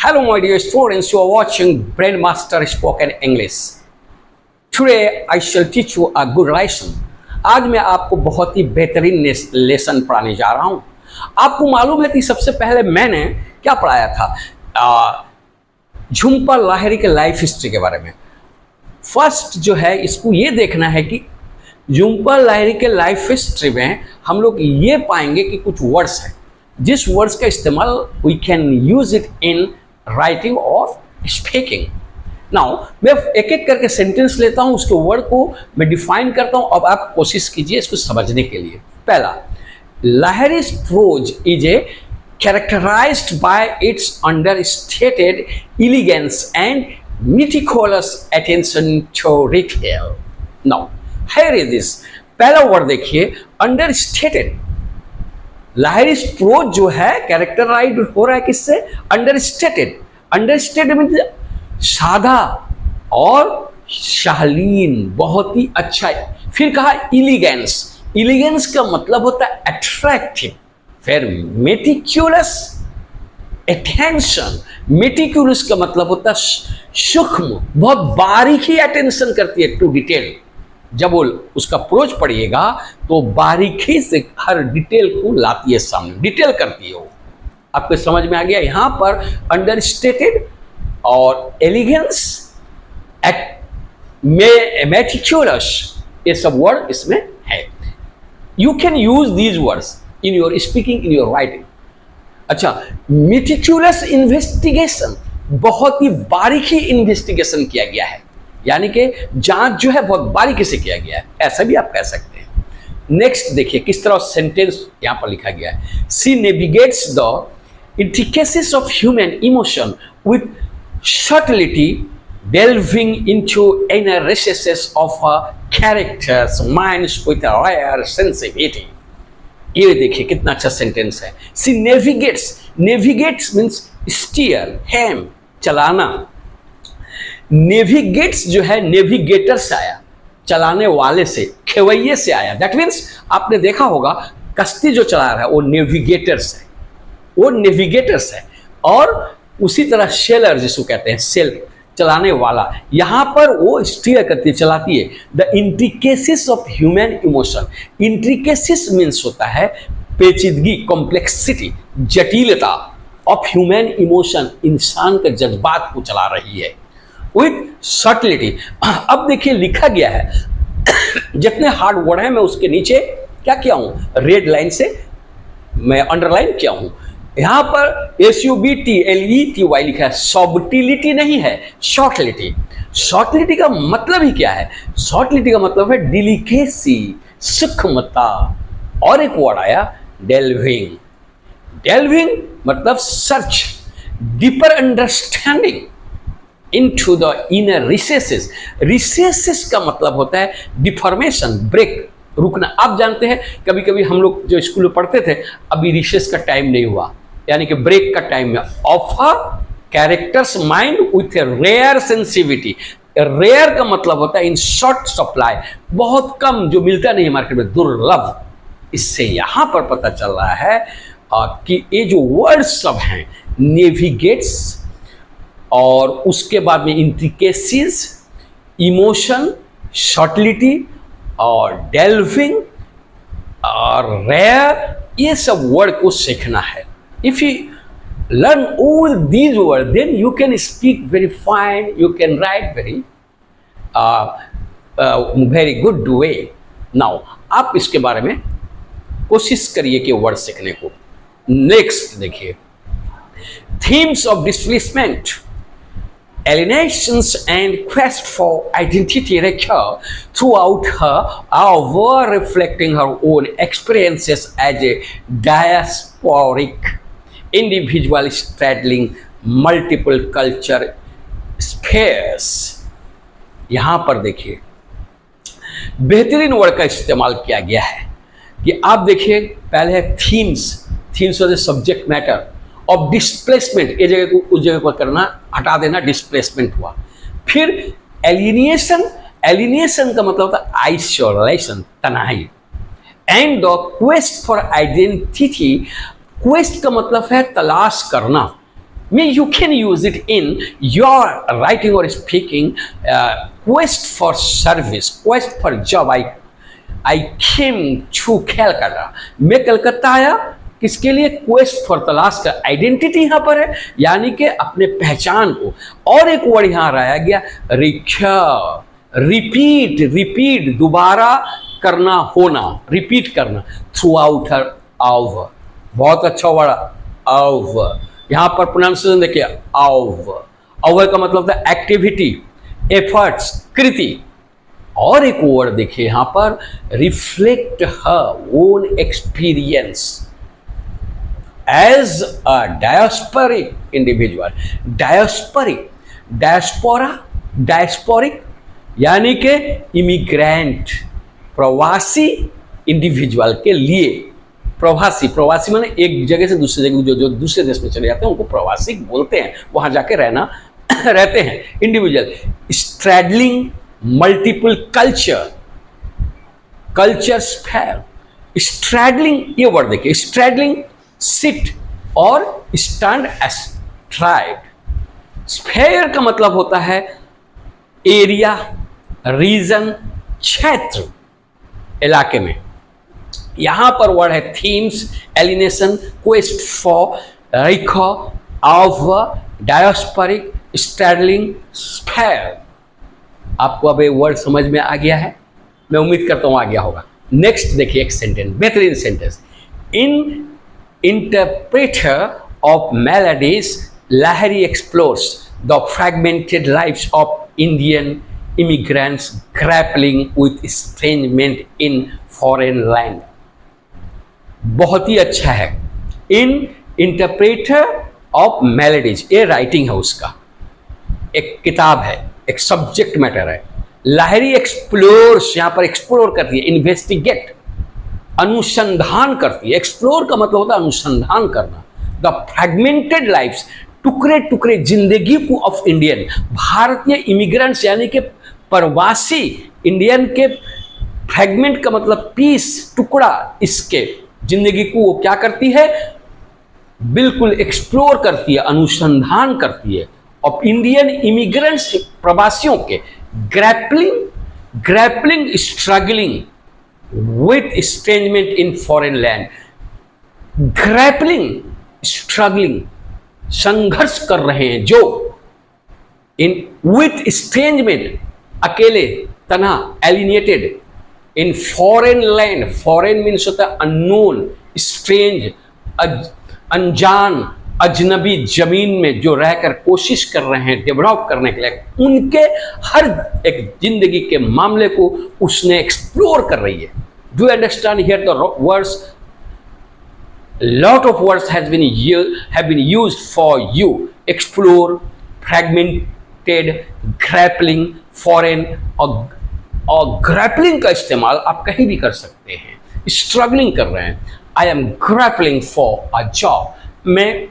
Hello, my dear students. You are watching Brainmaster Spoken English. Today, I shall teach you a good lesson. आज मैं आपको बहुत ही बेहतरीन lesson पढ़ाने जा रहा हूँ। आपको मालूम है कि सबसे पहले मैंने क्या पढ़ाया था? झुम्पा लाहिरी के लाइफ हिस्ट्री के बारे में। फर्स्ट जो है इसको ये देखना है कि झुम्पा लाहिरी के लाइफ हिस्ट्री में हम लोग ये पाएंगे कि कुछ वर्ड्स हैं जिस वर्ड्स का इस्तेमाल we can use it in writing और स्पीकिंग। नाउ मैं एक एक करके सेंटेंस लेता हूँ, उसके वर्ड को मैं डिफाइन करता हूँ। अब आप कोशिश कीजिए इसको समझने के लिए। पहला, लाहिरी's prose is a characterized by its understated elegance and meticulous attention to detail. Now, here is this. पहला वर्ड देखिए, understated. लाहिरी's prose जो है कैरेक्टराइज हो रहा है किससे? अंडरस्टेटेड। अंडरस्टेटेड मीन्स सादा और शालीन, बहुत ही अच्छा है। फिर कहा इलिगेंस। इलिगेंस का मतलब होता है अट्रैक्टिव। फिर मेटिक्यूलस अटेंशन। मेटिक्यूलस का मतलब होता है सूक्ष्म, बहुत बारीकी अटेंशन करती है टू डिटेल। जब वो उसका प्रोज पढ़िएगा तो बारीकी से हर डिटेल को लाती है सामने, डिटेल करती है वो। आपको समझ में आ गया? यहाँ पर अंडरस्टेटेड और एलिगेंस, मेटिक्यूलस, ये सब वर्ड इसमें है। You can use these words in your speaking, in your writing. अच्छा, मेटिक्यूलस इन्वेस्टिगेशन, बहुत ही बारीकी इन्वेस्टिगेशन किया गया है, यानी कि जांच जो है बहुत बारीकी से किया गया है, ऐसा भी आप कह सकते हैं। नेक्स्ट देखिए किस तरह सेंटेंस यहां पर लिखा गया है। She navigates the intricacies of human emotion with subtlety, delving into inner recesses of a character's minds with a rare sensitivity. ये देखिए कितना अच्छा सेंटेंस है। She navigates, navigates means steer, हेम, चलाना। नेविगेट्स जो है नेविगेटर से आया, चलाने वाले से, खेवैये से आया। दैट मीन्स आपने देखा होगा कश्ती जो चला रहा है वो नेविगेटर्स है, वो नेविगेटर्स है। और उसी तरह सेलर जिसको कहते हैं, सेल, चलाने वाला, यहाँ पर वो स्टीयर करती है, चलाती है। The intricacies of human emotion. Intricacies means होता है पेचीदगी, कॉम्प्लेक्सिटी, जटिलता ऑफ ह्यूमन इमोशन, इंसान के जज्बात को चला रही है विथ सटलिटी। अब देखिए लिखा गया है, जितने हार्ड वर्ड है मैं उसके नीचे क्या किया हूँ, रेड लाइन से मैं अंडरलाइन किया हूँ। यहाँ पर SUBTLETY लिखा है, सॉब्टिलिटी नहीं है, शॉर्टलिटी। शॉर्टलिटी का मतलब ही क्या है? शॉर्टलिटी का मतलब है डिलिकेसी, सूक्ष्मता। और एक वर्ड आया डेल्विंग। डेल्विंग मतलब search, deeper understanding into the inner recesses. Recesses का मतलब होता है डिफॉर्मेशन, ब्रेक, रुकना। आप जानते हैं कभी कभी हम लोग जो स्कूल में पढ़ते थे, अभी रिसेस का टाइम नहीं हुआ, यानी कि ब्रेक का टाइम में, of a character's mind with a rare sensitivity. Rare का मतलब होता है इन शॉर्ट सप्लाई, बहुत कम, जो मिलता नहीं है मार्केट में, दुर्लभ। इससे यहाँ पर पता चल रहा है कि ये जो वर्ड सब हैं, नेविगेट्स और उसके बाद में इंट्रिकेसीज, इमोशन, शॉर्टलिटी और डेल्विंग और रेयर, ये सब वर्ड को सीखना है। If you learn all these word then you can speak very fine, you can write very good way. Now आप इसके बारे में कोशिश करिए कि वर्ड सीखने को। नेक्स्ट देखिए, themes of displacement, alienations and quest for identity recur throughout her, however reflecting her own experiences as a diasporic individual straddling multiple culture spheres. यहाँ पर देखिए बेहतरीन वर्ड का इस्तेमाल किया गया है कि आप देखिए, पहले है themes. Themes of the subject matter of displacement, ये जगह को उस जगह पर करना, हटा देना, डिस्प्लेसमेंट हुआ। फिर एलिनिएशन, एलिनिएशन का मतलब होता है आइसोलेशन, तन्हाई। And the quest for identity, quest का मतलब है तलाश करना, you can use it in your writing or speaking. Quest for service, quest for job. I came to Calcutta. मैं कलकत्ता आया किसके लिए? क्वेस्ट फॉर, तलाश का। आइडेंटिटी यहाँ पर है, यानी कि अपने पहचान को। और एक वर्ड यहाँ लाया गया, रिपीट, रिपीट, दोबारा करना, होना, रिपीट करना। थ्रू आउट हर आव, बहुत अच्छा वर्ड, आव। यहाँ पर प्रोनाउंसिएशन देखिए, आव। आव का मतलब था एक्टिविटी, एफर्ट्स, कृति। और एक वर्ड देखिए यहाँ पर, reflect her own experience as a diasporic individual. Diasporic, diaspora, diasporic यानी कि इमिग्रेंट, प्रवासी इंडिविजुअल के लिए। प्रवासी, प्रवासी माने एक जगह से दूसरी जगह, जो दूसरे देश में चले जाते हैं उनको प्रवासी बोलते हैं, वहाँ जाके रहते हैं। Individual, straddling multiple culture, culture sphere. Straddling, ये वर्ड देखिए, स्ट्रैडलिंग सिट और स्टैंड एस्ट्राइड। स्फेयर का मतलब होता है एरिया, रीजन, क्षेत्र, इलाके में। यहां पर वर्ड है थीम्स, एलिनेशन, क्वेस्ट फॉर, रिखो, ऑफ, डायस्पोरिक, स्ट्रैडलिंग, स्फेयर। आपको अब ये वर्ड समझ में आ गया है, मैं उम्मीद करता हूं आ गया होगा। नेक्स्ट देखिए एक सेंटेंस, बेहतरीन sentence. In interpreter of melodies, Lahiri explores the fragmented lives of Indian immigrants grappling with estrangement in foreign land. बहुत ही अच्छा है। इन इंटरप्रेटर ऑफ मेलोडीज, ये राइटिंग है उसका, एक किताब है, एक सब्जेक्ट मैटर है। लाहिरी एक्सप्लोर्स, यहाँ पर एक्सप्लोर करती है, इन्वेस्टिगेट, अनुसंधान करती है। एक्सप्लोर का मतलब होता है अनुसंधान करना। द फ्रैगमेंटेड लाइफ्स, टुकड़े टुकड़े जिंदगी को ऑफ इंडियन, भारतीय इमिग्रेंट्स यानी कि प्रवासी इंडियन के। फ्रैगमेंट का मतलब पीस, टुकड़ा, इसके जिंदगी को वो क्या करती है? बिल्कुल एक्सप्लोर करती है, अनुसंधान करती है। ऑफ इंडियन इमिग्रेंट्स, प्रवासियों के। Grappling, grappling, struggling with estrangement in foreign land. Grappling, struggling, संघर्ष कर रहे हैं जो, in with estrangement, अकेले, तन्हा, alienated, in foreign land. Foreign means होता है unknown, strange, अनजान, अजनबी जमीन में जो रहकर कोशिश कर रहे हैं डेवलप करने के लिए, उनके हर एक जिंदगी के मामले को उसने एक्सप्लोर कर रही है। Do you understand here the words? Lot of words have been used for you. Explore, fragmented, grappling, foreign. और ग्रैपलिंग का इस्तेमाल आप कहीं भी कर सकते हैं। स्ट्रगलिंग कर रहे हैं, I am grappling for a job, मैं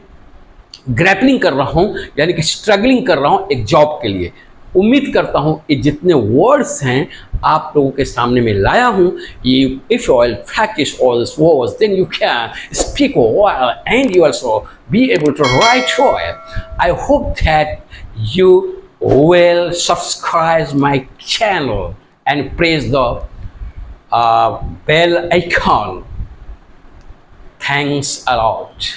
ग्रैपलिंग कर रहा हूँ यानी कि स्ट्रगलिंग कर रहा हूँ एक जॉब के लिए। उम्मीद करता हूँ ये जितने वर्ड्स हैं आप लोगों के सामने में लाया हूँ। ये if you will practise all this words then you can speak well and you also be able to write well. I hope that you will subscribe my channel and press the bell icon. Thanks a lot.